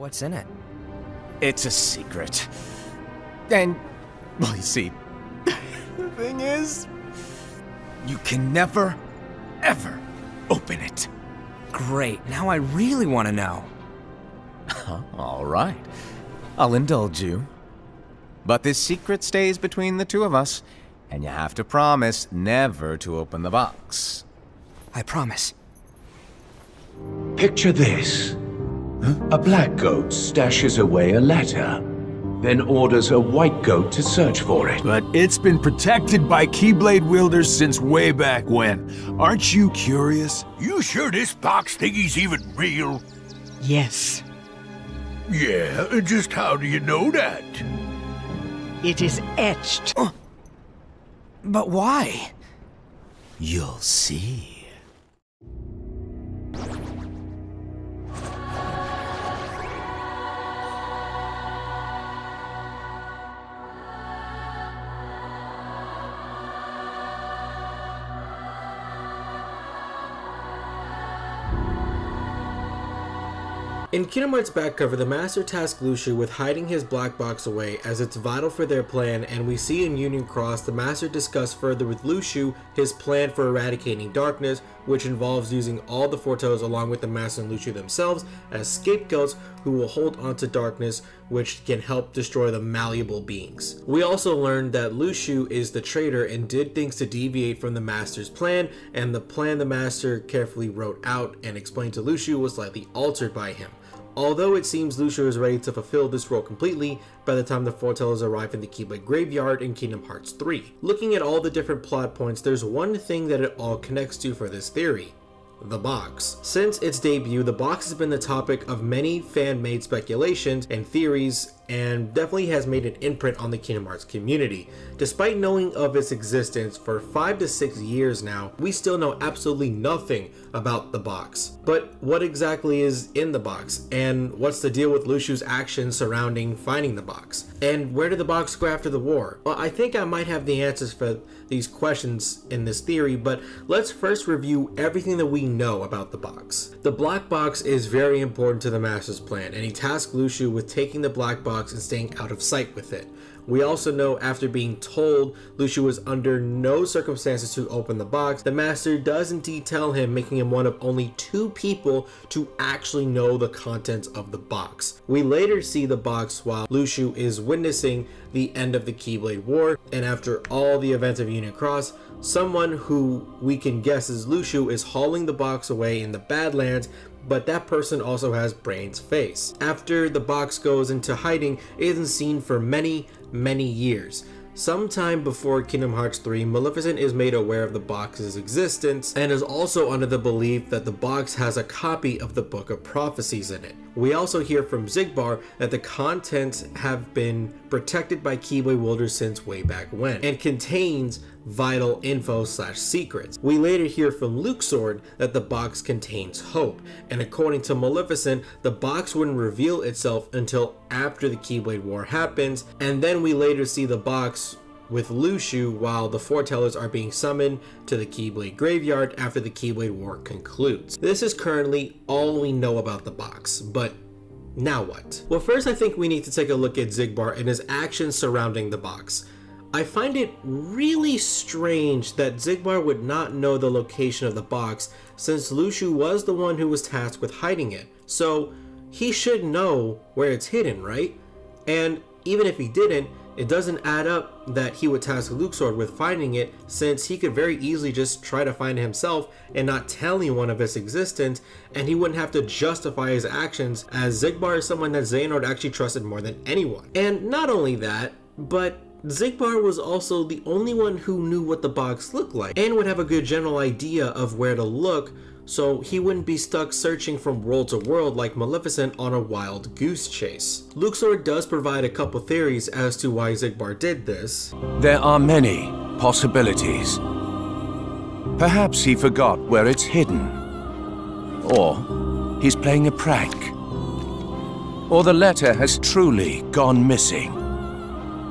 What's in it? It's a secret. And, well, you see, the thing is, you can never, ever open it. Great, now I really want to know. All right. I'll indulge you. But this secret stays between the two of us, and you have to promise never to open the box. I promise. Picture this. A black goat stashes away a letter, then orders a white goat to search for it. But it's been protected by Keyblade wielders since way back when. Aren't you curious? You sure this box thingy's even real? Yes, Yeah, just how do you know that? it is etched. But why? You'll see. In Kingdom Hearts back cover, the Master tasked Luxu with hiding his black box away as it's vital for their plan, and we see in Union Cross the Master discuss further with Luxu his plan for eradicating darkness, which involves using all the Foretells along with the Master and Luxu themselves as scapegoats who will hold onto darkness, which can help destroy the malleable beings. We also learned that Luxu is the traitor and did things to deviate from the Master's plan, and the plan the Master carefully wrote out and explained to Luxu was slightly altered by him. Although it seems Luxu is ready to fulfill this role completely by the time the Foretellers arrive in the Keyblade Graveyard in Kingdom Hearts 3. Looking at all the different plot points, there's one thing that it all connects to for this theory: the box. Since its debut, the box has been the topic of many fan-made speculations and theories, and definitely has made an imprint on the Kingdom Hearts community. Despite knowing of its existence for 5 to 6 years now, we still know absolutely nothing about the box. But what exactly is in the box? And what's the deal with Luxu's actions surrounding finding the box? And where did the box go after the war? Well, I think I might have the answers for these questions in this theory, but let's first review everything that we know about the box. The black box is very important to the Master's plan, and he tasked Luxu with taking the black box and staying out of sight with it. We also know after being told Luxu was under no circumstances to open the box, the Master does indeed tell him, making him one of only 2 people to actually know the contents of the box. We later see the box while Luxu is witnessing the end of the Keyblade War, and after all the events of Union Cross, someone who we can guess is Luxu is hauling the box away in the Badlands, but that person also has Brain's face. After the box goes into hiding, it isn't seen for many years. Sometime before Kingdom Hearts 3, Maleficent is made aware of the box's existence and is also under the belief that the box has a copy of the Book of Prophecies in it. We also hear from Xigbar that the contents have been protected by Keyblade wielders since way back when, and contains vital info/secrets. We later hear from Luxord that the box contains hope, and according to Maleficent, the box wouldn't reveal itself until after the Keyblade War happens, and then we later see the box with Luxu while the Foretellers are being summoned to the Keyblade Graveyard after the Keyblade War concludes. This is currently all we know about the box, but now what? Well, first I think we need to take a look at Xigbar and his actions surrounding the box. I find it really strange that Xigbar would not know the location of the box, since Luxu was the one who was tasked with hiding it. So he should know where it's hidden, right? And even if he didn't, it doesn't add up that he would task Luxord with finding it, since he could very easily just try to find it himself and not tell anyone of its existence, and he wouldn't have to justify his actions, as Xigbar is someone that Xehanort actually trusted more than anyone. And not only that, but Xigbar was also the only one who knew what the box looked like and would have a good general idea of where to look, so he wouldn't be stuck searching from world to world like Maleficent on a wild goose chase. Luxord does provide a couple theories as to why Xigbar did this. There are many possibilities. Perhaps he forgot where it's hidden. Or he's playing a prank. Or the letter has truly gone missing.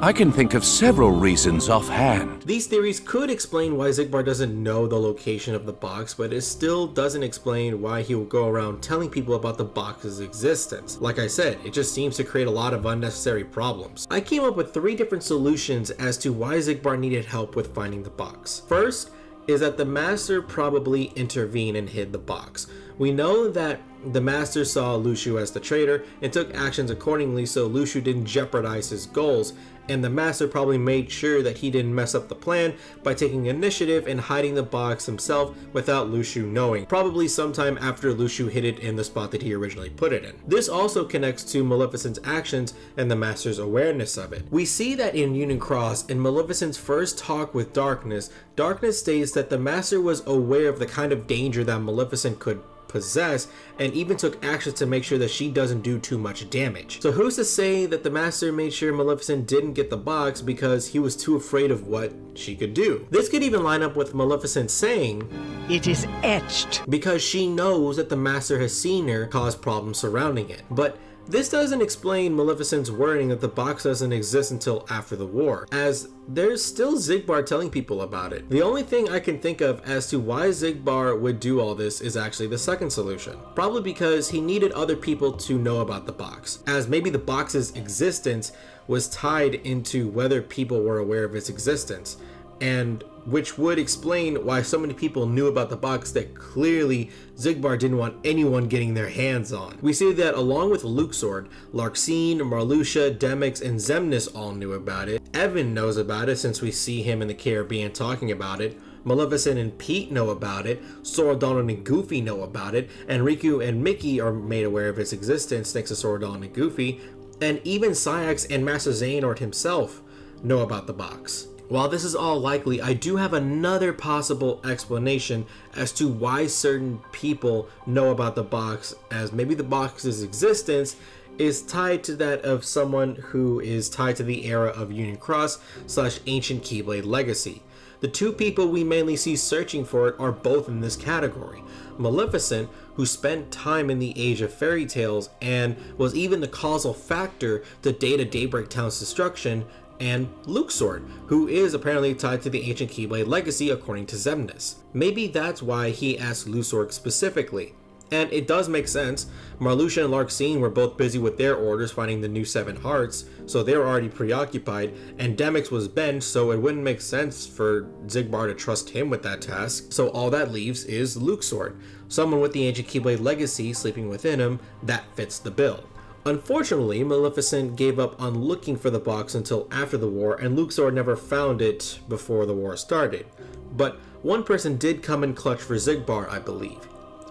I can think of several reasons offhand. These theories could explain why Xigbar doesn't know the location of the box, but it still doesn't explain why he will go around telling people about the box's existence. Like I said, it just seems to create a lot of unnecessary problems. I came up with 3 different solutions as to why Xigbar needed help with finding the box. First is that the Master probably intervened and hid the box. We know that the Master saw Luxu as the traitor and took actions accordingly so Luxu didn't jeopardize his goals, and the Master probably made sure that he didn't mess up the plan by taking initiative and hiding the box himself without Luxu knowing, probably sometime after Luxu hid it in the spot that he originally put it in. This also connects to Maleficent's actions and the Master's awareness of it. We see that in Union Cross, in Maleficent's first talk with Darkness, Darkness states that the Master was aware of the kind of danger that Maleficent could possess and even took actions to make sure that she doesn't do too much damage. So who's to say that the Master made sure Maleficent didn't get the box because he was too afraid of what she could do? This could even line up with Maleficent saying, It is etched. because she knows that the Master has seen her cause problems surrounding it. But this doesn't explain Maleficent's wording that the box doesn't exist until after the war, as there's still Xigbar telling people about it. The only thing I can think of as to why Xigbar would do all this is actually the second solution. Probably because he needed other people to know about the box, as maybe the box's existence was tied into whether people were aware of its existence, and which would explain why so many people knew about the box that clearly Xigbar didn't want anyone getting their hands on. We see that along with Luxu, Larxene, Marluxia, Demyx, and Xemnas all knew about it. Evan knows about it since we see him in the Caribbean talking about it. Maleficent and Pete know about it, Sora, Donald, and Goofy know about it, and Riku and Mickey are made aware of its existence thanks to Sora, Donald, and Goofy, and even Sayax and Master Xehanort himself know about the box. While this is all likely, I do have another possible explanation as to why certain people know about the box, as maybe the box's existence is tied to that of someone who is tied to the era of Union Cross / Ancient Keyblade Legacy. The 2 people we mainly see searching for it are both in this category. Maleficent, who spent time in the Age of Fairy Tales and was even the causal factor to Data Daybreak Town's destruction, and Luxu, who is apparently tied to the Ancient Keyblade Legacy according to Xemnas. Maybe that's why he asked Luxu specifically. And it does make sense. Marluxia and Larxene were both busy with their orders finding the new 7 hearts, so they were already preoccupied, and Demyx was bent, so it wouldn't make sense for Xigbar to trust him with that task. So all that leaves is Luxu, someone with the Ancient Keyblade Legacy sleeping within him. That fits the bill. Unfortunately, Maleficent gave up on looking for the box until after the war, and Luxu never found it before the war started. But one person did come in clutch for Xigbar, I believe.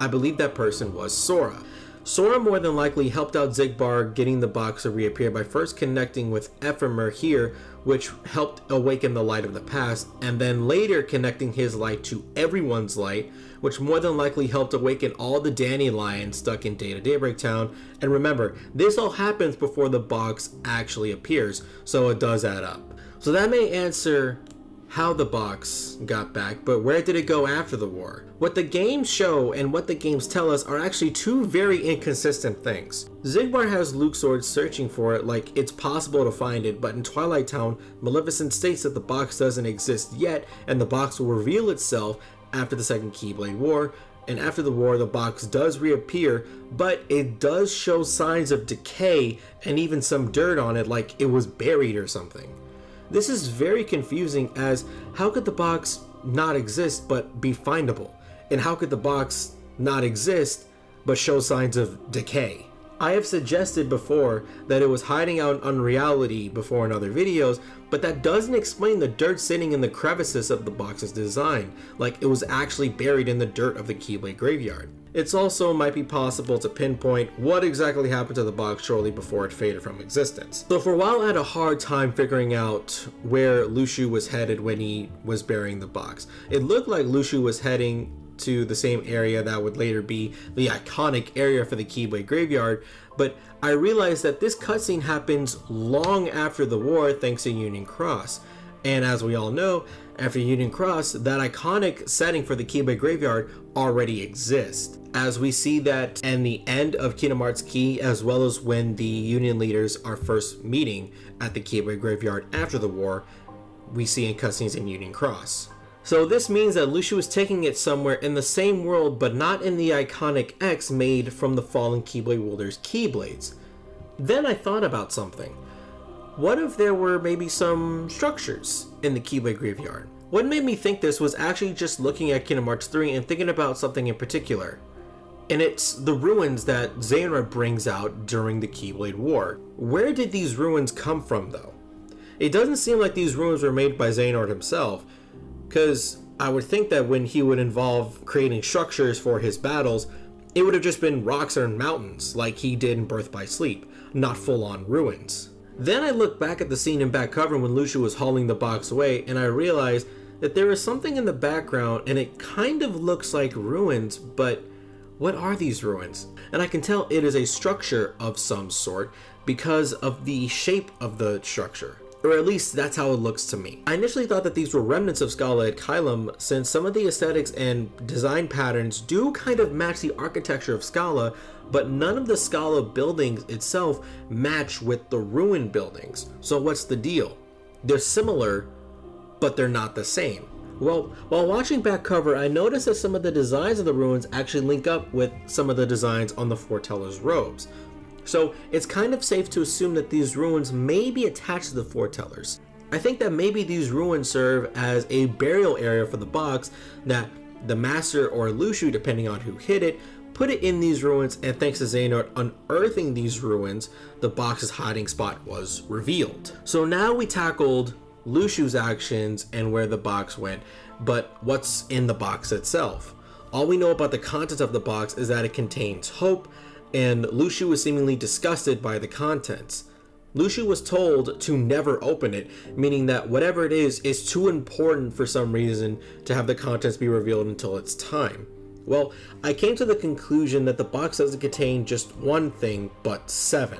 I believe that person was Sora. Sora more than likely helped out Xigbar getting the box to reappear by first connecting with Ephemer here, which helped awaken the light of the past, and then later connecting his light to everyone's light, which more than likely helped awaken all the dandelions stuck in Data Daybreak Town. And remember, this all happens before the box actually appears, so it does add up. So that may answer how the box got back, but where did it go after the war? What the games show and what the games tell us are actually 2 very inconsistent things. Xigbar has Luxu searching for it like it's possible to find it, but in Twilight Town, Maleficent states that the box doesn't exist yet and the box will reveal itself after the Second Keyblade War, and after the war the box does reappear, but it does show signs of decay and even some dirt on it like it was buried or something. This is very confusing, as how could the box not exist but be findable? And how could the box not exist but show signs of decay? I have suggested before that it was hiding out in unreality before in other videos, but that doesn't explain the dirt sitting in the crevices of the box's design, like it was actually buried in the dirt of the Keyblade graveyard. It's also might be possible to pinpoint what exactly happened to the box shortly before it faded from existence. So for a while I had a hard time figuring out where Luxu was headed when he was burying the box. It looked like Luxu was heading to the same area that would later be the iconic area for the Keyblade graveyard, but I realized that this cutscene happens long after the war thanks to Union Cross, And as we all know, after Union Cross, that iconic setting for the Keyblade Graveyard already exists. As we see that in the end of Kingdom Hearts Key, as well as when the Union leaders are first meeting at the Keyblade Graveyard after the war, we see in cutscenes in Union Cross. So this means that Luxu is taking it somewhere in the same world, but not in the iconic X made from the fallen Keyblade wielder's Keyblades. Then I thought about something. What if there were maybe some structures in the Keyblade Graveyard? What made me think this was actually just looking at Kingdom Hearts 3 and thinking about something in particular. And it's the ruins that Xehanort brings out during the Keyblade War. Where did these ruins come from though? It doesn't seem like these ruins were made by Xehanort himself, because I would think that when he would involve creating structures for his battles, it would have just been rocks and mountains like he did in Birth by Sleep, not full-on ruins. Then I look back at the scene in back cover when Luxu was hauling the box away, and I realized that there is something in the background and it kind of looks like ruins, but what are these ruins? And I can tell it is a structure of some sort because of the shape of the structure. Or at least that's how it looks to me. I initially thought that these were remnants of Scala at Kylum, since some of the aesthetics and design patterns do kind of match the architecture of Scala, but none of the Scala buildings itself match with the ruin buildings. So what's the deal? They're similar, but they're not the same. Well, while watching back cover, I noticed that some of the designs of the ruins actually link up with some of the designs on the Foreteller's robes. So it's kind of safe to assume that these ruins may be attached to the Foretellers. I think that maybe these ruins serve as a burial area for the box, that the Master or Luxu, depending on who hit it, put it in these ruins, and thanks to Xehanort unearthing these ruins, the box's hiding spot was revealed. So now we tackled Luxu's actions and where the box went, but what's in the box itself? All we know about the contents of the box is that it contains hope, and Luxu was seemingly disgusted by the contents. Luxu was told to never open it, meaning that whatever it is too important for some reason to have the contents be revealed until it's time. Well, I came to the conclusion that the box doesn't contain just one thing, but 7.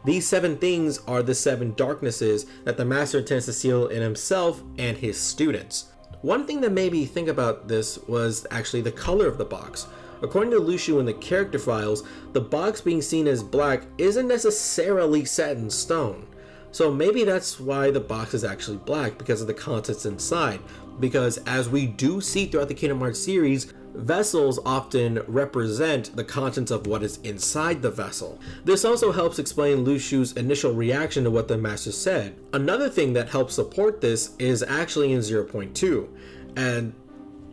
These 7 things are the 7 darknesses that the Master intends to seal in himself and his students. One thing that made me think about this was actually the color of the box. According to Luxu in the character files, the box being seen as black isn't necessarily set in stone. So maybe that's why the box is actually black, because of the contents inside. Because as we do see throughout the Kingdom Hearts series, vessels often represent the contents of what is inside the vessel. This also helps explain Luxu's initial reaction to what the Master said. Another thing that helps support this is actually in 0.2. And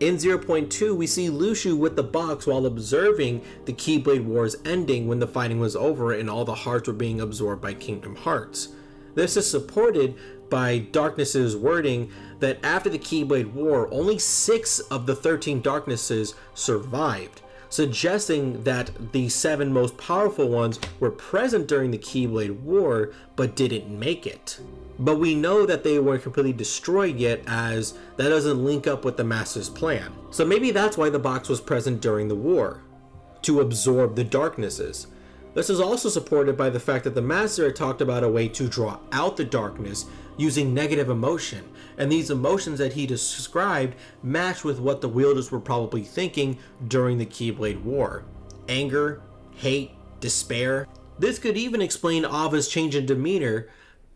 in 0.2, we see Luxu with the box while observing the Keyblade Wars ending when the fighting was over and all the hearts were being absorbed by Kingdom Hearts. This is supported by Darkness's wording that after the Keyblade War, only 6 of the 13 Darknesses survived, suggesting that the 7 most powerful ones were present during the Keyblade War but didn't make it. But we know that they weren't completely destroyed yet, as that doesn't link up with the Master's plan. So maybe that's why the box was present during the war, to absorb the darknesses. This is also supported by the fact that the Master had talked about a way to draw out the darkness using negative emotion, and these emotions that he described match with what the wielders were probably thinking during the Keyblade War. Anger, hate, despair. This could even explain Ava's change in demeanor,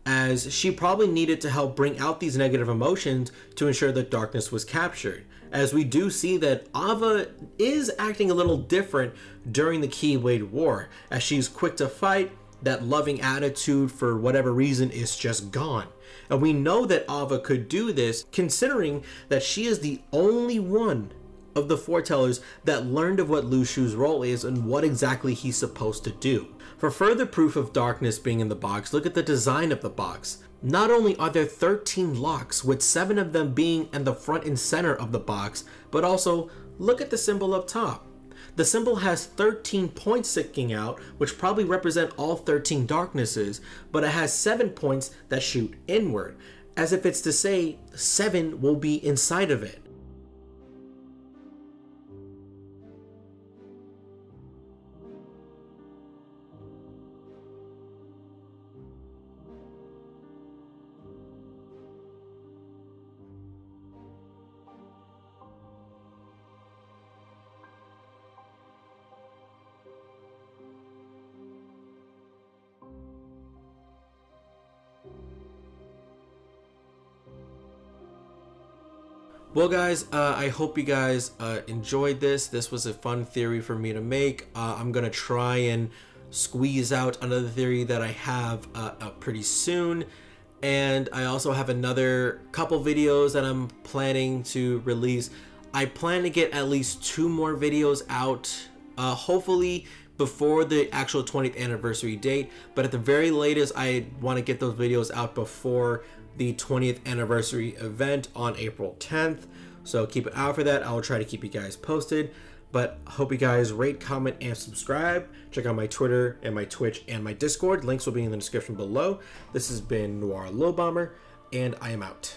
as she probably needed to help bring out these negative emotions to ensure that darkness was captured, as we do see that Ava is acting a little different during the Keyblade War, as she's quick to fight. That loving attitude for whatever reason is just gone. And we know that Ava could do this considering that she is the only one of the Foretellers that learned of what Luxu's role is and what exactly he's supposed to do. For further proof of darkness being in the box, look at the design of the box. Not only are there 13 locks, with 7 of them being in the front and center of the box, but also look at the symbol up top. The symbol has 13 points sticking out, which probably represent all 13 darknesses, but it has 7 points that shoot inward, as if it's to say 7 will be inside of it. Well guys, I hope you guys enjoyed this. This was a fun theory for me to make. I'm gonna try and squeeze out another theory that I have out pretty soon. And I also have another couple videos that I'm planning to release. I plan to get at least 2 more videos out, hopefully before the actual 20th anniversary date, but at the very latest I want to get those videos out before the 20th anniversary event on April 10th. So keep an eye out for that. I'll try to keep you guys posted. But hope you guys rate, comment, and subscribe. Check out my Twitter and my Twitch and my Discord. Links will be in the description below. This has been Noir Low Bomber, and I am out.